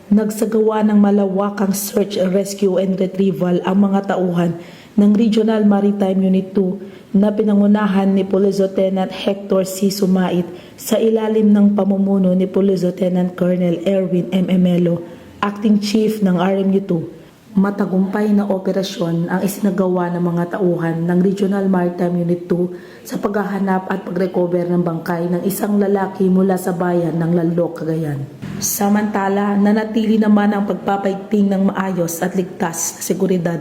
Nagsagawa ng malawakang search, rescue and retrieval ang mga tauhan ng Regional Maritime Unit 2 na pinangunahan ni Police Lieutenant Hector C. Sumait sa ilalim ng pamumuno ni Police Lieutenant Colonel Erwin M. Emelo, Acting Chief ng RMU 2. Matagumpay na operasyon ang isinagawa ng mga tauhan ng Regional Maritime Unit 2 sa paghahanap at pag-recover ng bangkay ng isang lalaki mula sa bayan ng Lalok, Cagayan. Samantala, nanatili naman ang pagpapaigting ng maayos at ligtas na seguridad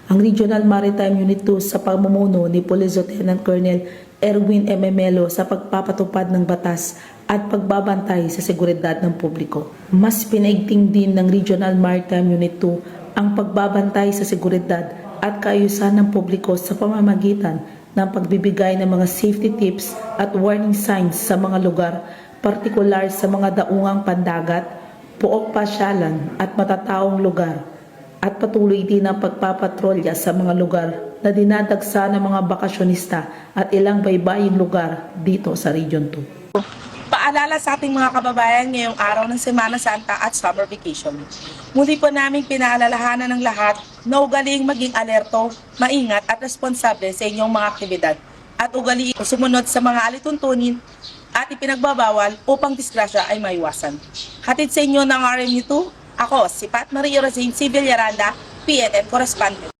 ang Regional Maritime Unit 2 sa pamumuno ni Police Lieutenant Colonel Erwin M. Emelo sa pagpapatupad ng batas at pagbabantay sa seguridad ng publiko. Mas pinaigting din ng Regional Maritime Unit 2 ang pagbabantay sa seguridad at kaayusan ng publiko sa pamamagitan ng pagbibigay ng mga safety tips at warning signs sa mga lugar, partikular sa mga daungang pandagat, puok pasyalan at matataong lugar, at patuloy din ang pagpapatrolya sa mga lugar na dinadagsa ng mga bakasyonista at ilang baybaying lugar dito sa Region 2. Paalala sa ating mga kababayan ngayong araw ng Semana Santa at summer vacation. Muli po namin pinaalalahanan ng lahat na ugaling maging alerto, maingat at responsable sa inyong mga aktibidad at ugaliin sumunod sa mga alituntunin at ipinagbabawal upang disgrasya ay maiwasan. Hatid sa inyo ng RMU2, ako si Pat Maria Rosine C. Villaranda, PNN Correspondent.